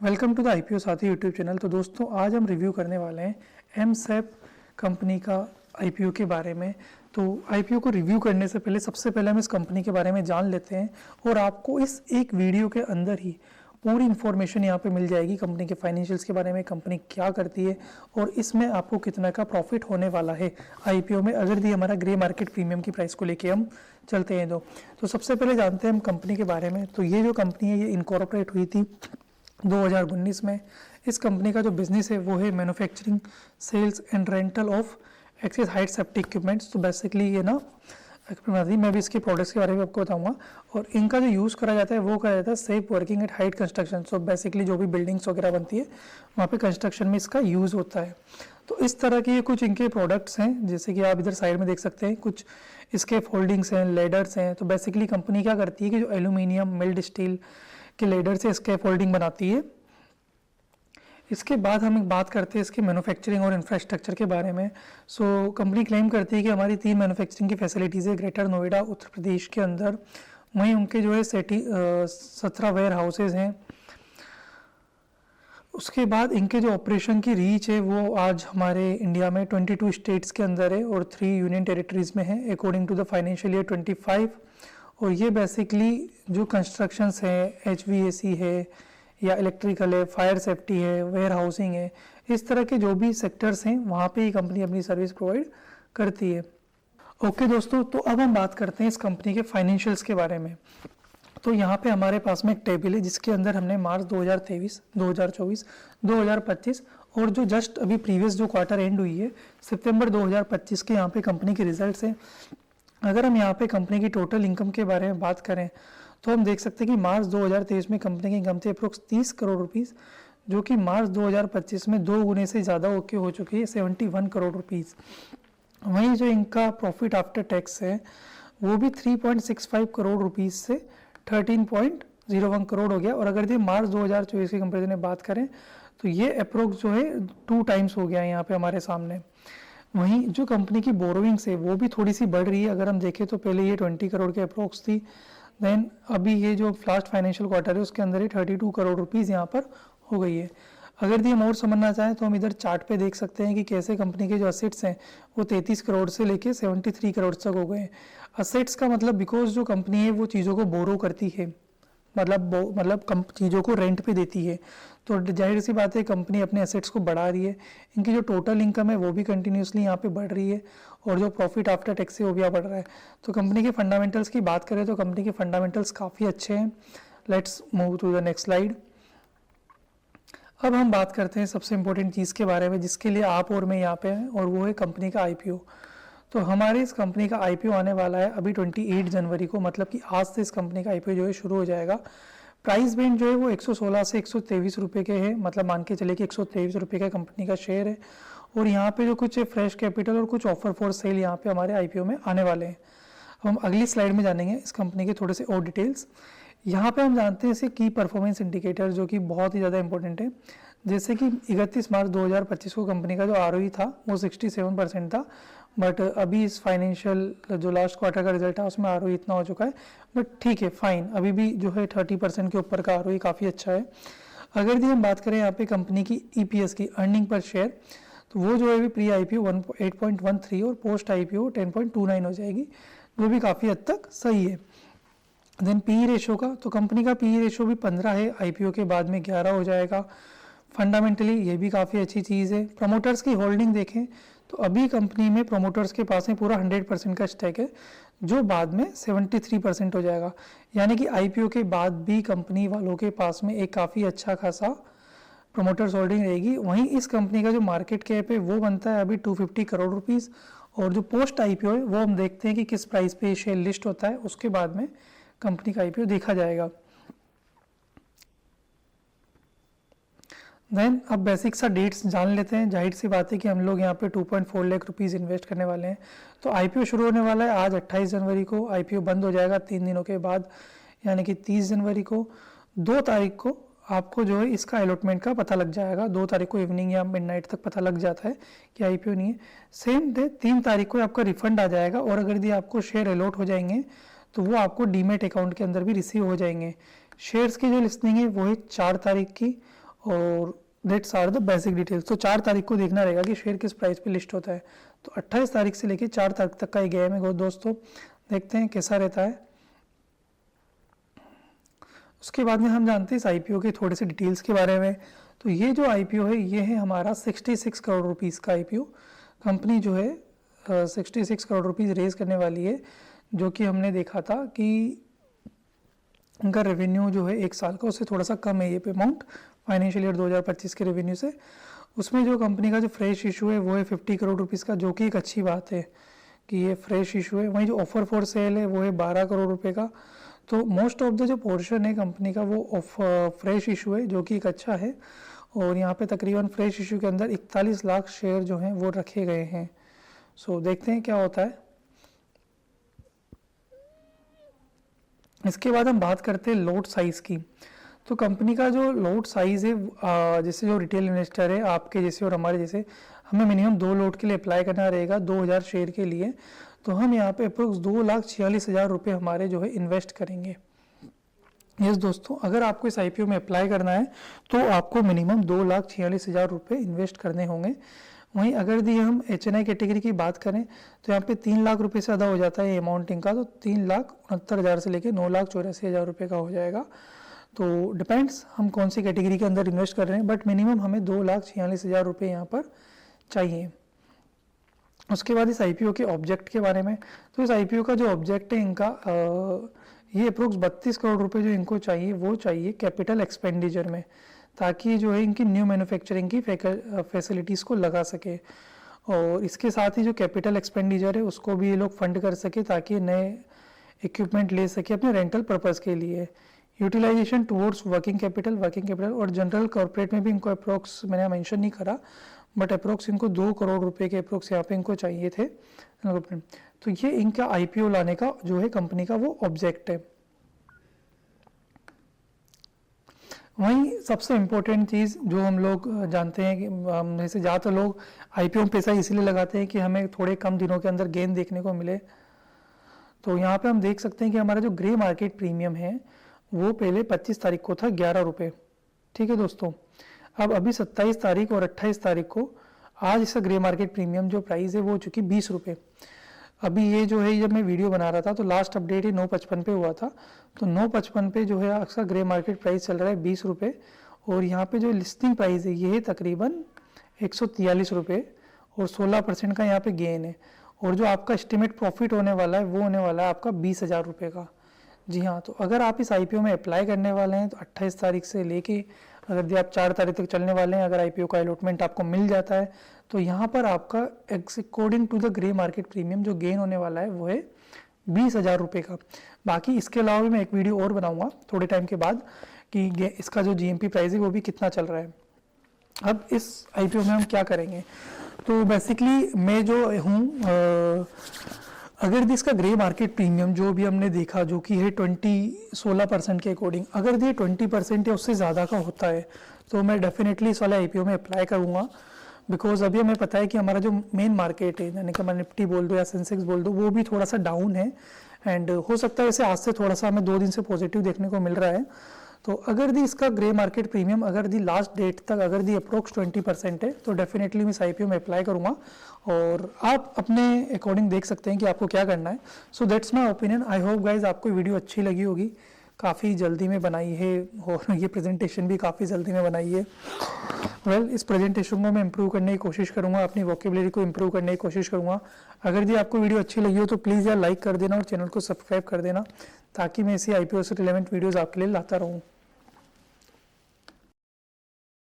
Welcome to the IPO साथी YouTube channel. तो दोस्तों आज हम रिव्यू करने वाले हैं एमसेप कंपनी का आईपीओ के बारे में। तो आईपीओ को रिव्यू करने से पहले सबसे पहले हम इस कंपनी के बारे में जान लेते हैं और आपको इस एक वीडियो के अंदर ही पूरी इन्फॉर्मेशन यहाँ पे मिल जाएगी कंपनी के फाइनेंशियल्स के बारे में, कंपनी क्या करती है और इसमें आपको कितना का प्रॉफिट होने वाला है आईपीओ में, अगर दी हमारा ग्रे मार्केट प्रीमियम की प्राइस को लेके हम चलते हैं। तो सबसे पहले जानते हैं हम कंपनी के बारे में। तो ये जो कंपनी है ये इनकॉर्पोरेट हुई थी 2019 में। इस कंपनी का जो बिजनेस है वो है manufacturing, sales and rental of access height safety equipments. तो बेसिकली ये ना मैं भी इसके प्रोडक्ट्स के बारे में आपको बताऊंगा। और इनका जो यूज़ करा जाता है वो करा जाता है safe working at height construction. So basically जो भी बिल्डिंग्स वगैरह बनती है वहाँ पे कंस्ट्रक्शन में इसका यूज़ होता है। तो इस तरह के कुछ इनके प्रोडक्ट्स हैं, जैसे कि आप इधर साइड में देख सकते हैं कुछ इसके फोल्डिंग्स हैं, लेडर्स हैं। तो बेसिकली कंपनी क्या करती है कि जो एल्यूमिनियम, मिल्ड स्टील के लेडर से इसके फोल्डिंग बनाती है। इसके बाद हम एक बात करते हैं इसके मैन्युफैक्चरिंग और इंफ्रास्ट्रक्चर के बारे में। सो कंपनी क्लेम करती है कि हमारी 3 मैन्युफैक्चरिंग की फैसिलिटीज़ है ग्रेटर नोएडा उत्तर प्रदेश के अंदर। वहीं उनके जो है 17 वेयर हाउसेज हैं। उसके बाद इनके जो ऑपरेशन की रीच है वो आज हमारे इंडिया में 22 स्टेट्स के अंदर है और 3 यूनियन टेरिटरीज़ में है according to the financial year 25। और ये बेसिकली जो कंस्ट्रक्शंस है, HVAC है या इलेक्ट्रिकल है, फायर सेफ्टी है, वेयर हाउसिंग है, इस तरह के जो भी सेक्टर्स हैं वहाँ पे ही कंपनी अपनी सर्विस प्रोवाइड करती है। ओके दोस्तों, तो अब हम बात करते हैं इस कंपनी के फाइनेंशियल्स के बारे में। तो यहाँ पे हमारे पास में एक टेबल है जिसके अंदर हमने मार्च 2023, 2024, 2025 और जो जस्ट अभी प्रीवियस जो क्वार्टर एंड हुई है सितंबर 2025 के यहाँ पे कंपनी के रिजल्ट्स हैं। अगर हम यहाँ पे कंपनी की टोटल इनकम के बारे में बात करें तो हम देख सकते हैं कि मार्च 2023 में कंपनी की इनकम थी अप्रोक्स 30 करोड़ रुपीस, जो कि मार्च 2025 में 2 गुने से ज़्यादा होके हो चुकी है 71 करोड़ रुपीस। वहीं जो इनका प्रॉफिट आफ्टर टैक्स है वो भी 3.65 करोड़ रुपीस से 13.01 करोड़ हो गया। और अगर ये मार्च 2024 के कंपेरिजन में बात करें तो ये अप्रोक्स जो है 2 टाइम्स हो गया है यहाँ पे हमारे सामने। वहीं जो कंपनी की बोरोइंग्स है वो भी थोड़ी सी बढ़ रही है। अगर हम देखें तो पहले ये 20 करोड़ के अप्रोक्स थी, देन अभी ये जो लास्ट फाइनेंशियल क्वार्टर है उसके अंदर ही 32 करोड़ रुपीस यहाँ पर हो गई है। अगर ये हम और समझना चाहें तो हम इधर चार्ट पे देख सकते हैं कि कैसे कंपनी के जो असेट्स हैं वो 33 करोड़ से लेके 73 करोड़ तक हो गए। असेट्स का मतलब बिकॉज जो कंपनी है वो चीज़ों को बोरो करती है, मतलब चीज़ों को रेंट पे देती है, तो जाहिर सी बात है कंपनी अपने एसेट्स को बढ़ा रही है। इनकी जो टोटल इनकम है वो भी कंटिन्यूसली यहाँ पे बढ़ रही है और जो प्रॉफिट आफ्टर टैक्स है वो भी बढ़ रहा है। तो कंपनी के फंडामेंटल्स की बात करें तो कंपनी के फंडामेंटल्स काफ़ी अच्छे हैं। Let's move to the next slide. अब हम बात करते हैं सबसे इम्पोर्टेंट चीज़ के बारे में जिसके लिए आप और मैं यहाँ पे हैं, और वो है कंपनी का IPO। तो हमारी इस कंपनी का IPO आने वाला है अभी 28 जनवरी को, मतलब कि आज से इस कंपनी का IPO जो है शुरू हो जाएगा। प्राइस बैंड जो है वो 116 से 123 रुपये के है, मतलब मान के चले कि 123 रुपये का कंपनी का शेयर है। और यहाँ पे जो कुछ फ्रेश कैपिटल और कुछ ऑफर फॉर सेल यहाँ पे हमारे IPO में आने वाले हैं। अब हम अगली स्लाइड में जानेंगे इस कंपनी के थोड़े से और डिटेल्स। यहाँ पे हम जानते हैं इसे की परफॉर्मेंस इंडिकेटर जो कि बहुत ही ज़्यादा इंपॉर्टेंट है। जैसे कि 31 मार्च 2025 को कंपनी का जो ROE था वो 67% था, बट अभी इस फाइनेंशियल जो लास्ट क्वार्टर का रिजल्ट है उसमें ROE इतना हो चुका है, बट ठीक है फाइन, अभी भी जो है 30% के ऊपर का ROE काफ़ी अच्छा है। अगर हम बात करें यहाँ पे कंपनी की EPS की, अर्निंग पर शेयर, तो वो जो है अभी प्री IPO 8.13 और पोस्ट IPO 10.29 हो जाएगी, जो भी काफ़ी हद तक सही है। देन PE रेशो का, तो कंपनी का PE रेशो भी 15 है, IPO के बाद में 11 हो जाएगा। फंडामेंटली ये भी काफ़ी अच्छी चीज़ है। प्रमोटर्स की होल्डिंग देखें तो अभी कंपनी में प्रमोटर्स के पास में पूरा 100% का स्टेक है, जो बाद में 73% हो जाएगा। यानी कि IPO के बाद भी कंपनी वालों के पास में एक काफ़ी अच्छा खासा प्रमोटर्स होल्डिंग रहेगी। वहीं इस कंपनी का जो मार्केट कैप है वो बनता है अभी 250 करोड़ रुपीज़, और जो पोस्ट IPO है वो हम देखते हैं कि किस प्राइस पे शेयर लिस्ट होता है, उसके बाद में कंपनी का IPO देखा जाएगा। देन अब बेसिक सा डेट्स जान लेते हैं। जाहिर सी बात है कि हम लोग यहाँ पे 2.4 लाख रुपीज़ इन्वेस्ट करने वाले हैं। तो IPO शुरू होने वाला है आज 28 जनवरी को, IPO बंद हो जाएगा 3 दिनों के बाद, यानी कि 30 जनवरी को। 2 तारीख को आपको जो है इसका अलॉटमेंट का पता लग जाएगा। 2 तारीख को इवनिंग या मिडनाइट तक पता लग जाता है कि IPO नहीं है। सेम डे 3 तारीख को आपका रिफंड आ जाएगा, और अगर यदि आपको शेयर अलॉट हो जाएंगे तो वो आपको डीमेट अकाउंट के अंदर भी रिसीव हो जाएंगे। शेयर्स की जो लिस्टिंग है वो है 4 तारीख की, और that's are the basic details. तो 4 तारीख को देखना रहेगा कि शेयर किस प्राइस पे लिस्ट होता है। तो 28 तारीख से लेके 4 तारीख तक का ये गेम है दोस्तों, देखते हैं कैसा रहता है। उसके बाद में हम जानते हैं इस आईपीओ के थोड़े से डिटेल्स के बारे में। तो ये जो आईपीओ है ये है हमारा 66 करोड़ रुपीस का आईपीओ। कंपनी जो है 66 करोड़ रुपीस रेज करने वाली है, जो कि हमने देखा था कि उनका रेवेन्यू जो है 1 साल का उससे थोड़ा सा कम है ये अमाउंट फाइनेंशियल ईयर 2025 के रेवेन्यू से। उसमें जो कंपनी का जो फ्रेश इशू है वो है 50 करोड़ रुपीस का, जो कि एक अच्छी बात है कि ये फ्रेश इशू है। वहीं जो ऑफर फॉर सेल है वो है 12 करोड़ रुपए का। तो मोस्ट ऑफ द जो पोर्शन है कंपनी का वो ऑफ फ्रेश इशू है, जो कि एक अच्छा है। और यहाँ पे तकरीबन फ्रेश इशू के अंदर 41 लाख शेयर जो हैं वो रखे गए हैं। सो देखते हैं क्या होता है। इसके बाद हम बात करते हैं लोट साइज़ की। तो कंपनी का जो लोट साइज़ है, जैसे जो रिटेल इन्वेस्टर है आपके जैसे और हमारे जैसे, हमें मिनिमम 2 लोट के लिए अप्लाई करना रहेगा 2000 शेयर के लिए। तो हम यहाँ पे अप्रोक्स 2,46,000 रुपये हमारे जो है इन्वेस्ट करेंगे। यस दोस्तों, अगर आपको इस आईपीओ में अप्लाई करना है तो आपको मिनिमम 2,46,000 रुपये इन्वेस्ट करने होंगे। वहीं अगर दी हम HNI कैटेगरी की बात करें तो यहाँ पे 3 लाख रुपये से ज़्यादा हो जाता है अमाउंटिंग का। तो 3,69,000 से लेके 9,84,000 रुपये का हो जाएगा। तो डिपेंड्स हम कौन सी कैटेगरी के अंदर इन्वेस्ट कर रहे हैं, बट मिनिमम हमें 2,46,000 रुपये यहाँ पर चाहिए। उसके बाद इस आईपीओ के ऑब्जेक्ट के बारे में। तो इस आईपीओ का जो ऑब्जेक्ट है इनका ये अप्रोक्स 32 करोड़ रुपए जो इनको चाहिए वो चाहिए कैपिटल एक्सपेंडिचर में, ताकि जो है इनकी न्यू मैन्युफैक्चरिंग की फैसिलिटीज़ को लगा सके। और इसके साथ ही जो कैपिटल एक्सपेंडिचर है उसको भी ये लोग फंड कर सके, ताकि नए इक्विपमेंट ले सके अपने रेंटल पर्पज़ के लिए। यूटिलाइजेशन टुवर्ड्स वर्किंग कैपिटल और जनरल कॉर्पोरेट में भी इनको अप्रोक्स मैंने मेंशन नहीं करा, बट अप्रोक्स इनको 2 करोड़ रुपए के अप्रोक्स यहाँ पे इनको चाहिए थे। तो ये इनका आईपीओ लाने का जो है कंपनी का वो ऑब्जेक्ट है। वहीं सबसे इम्पोर्टेंट चीज़ जो हम लोग जानते हैं कि हम जैसे ज़्यादातर लोग आईपीओ में पैसा इसलिए लगाते हैं कि हमें थोड़े कम दिनों के अंदर गेन देखने को मिले। तो यहाँ पे हम देख सकते हैं कि हमारा जो ग्रे मार्केट प्रीमियम है वो पहले 25 तारीख को था 11 रुपये। ठीक है दोस्तों, अब अभी 27 तारीख और 28 तारीख को आज इसका ग्रे मार्केट प्रीमियम जो प्राइस है वो हो चुकी 20 रुपये। अभी ये जो है जब मैं वीडियो बना रहा था तो लास्ट अपडेट ही 9:55 पे हुआ था। तो 9:55 पे जो है अक्सर ग्रे मार्केट प्राइस चल रहा है 20 रुपये, और यहाँ पे जो लिस्टिंग प्राइस है ये है तकरीबन 143 रुपये, और 16% का यहाँ पे गेन है। और जो आपका एस्टिमेट प्रॉफिट होने वाला है वो होने वाला है आपका 20,000 रुपये का। जी हाँ, तो अगर आप इस आईपीओ में अप्लाई करने वाले हैं तो 28 तारीख से लेके अगर आप 4 तारीख तक चलने वाले हैं, अगर आईपीओ का अलॉटमेंट आपको मिल जाता है तो यहाँ पर आपका according to the grey market premium जो गेन होने वाला है वो है 20,000 रुपये का। बाकी इसके अलावा भी मैं एक वीडियो और बनाऊंगा थोड़े टाइम के बाद कि इसका जो जीएमपी प्राइस है वो भी कितना चल रहा है। अब इस आईपीओ में हम क्या करेंगे, तो बेसिकली मैं जो हूँ अगर इसका ग्रे मार्केट प्रीमियम जो भी हमने देखा जो कि है 16% के अकॉर्डिंग, अगर ये 20% या उससे ज़्यादा का होता है तो मैं डेफिनेटली इस वाले आईपीओ में अप्लाई करूँगा। बिकॉज अभी हमें पता है कि हमारा जो मेन मार्केट है यानी कि हमारा निफ्टी बोल दो या सेंसेक्स बोल दो वो भी थोड़ा सा डाउन है, एंड हो सकता है वैसे आज से थोड़ा सा हमें 2 दिन से पॉजिटिव देखने को मिल रहा है। तो अगर दी इसका ग्रे मार्केट प्रीमियम अगर दी लास्ट डेट तक अगर दी अप्रोक्स 20% है तो डेफिनेटली मैं इस आईपीओ में अप्लाई करूँगा, और आप अपने अकॉर्डिंग देख सकते हैं कि आपको क्या करना है। So that's my opinion. I hope guys आपको वीडियो अच्छी लगी होगी। काफ़ी जल्दी में बनाई है और ये प्रेजेंटेशन भी काफ़ी जल्दी में बनाई है। वेल, इस प्रेजेंटेशन को मैं इंप्रूव करने की कोशिश करूँगा, अपनी वोकेबुलरी को इंप्रूव करने की कोशिश करूँगा। अगर जी आपको वीडियो अच्छी लगी हो तो प्लीज़ यार लाइक कर देना और चैनल को सब्सक्राइब कर देना, ताकि मैं इसी आईपीओ से रिलेवेंट वीडियोज़ आपके लिए लाता रहूँ।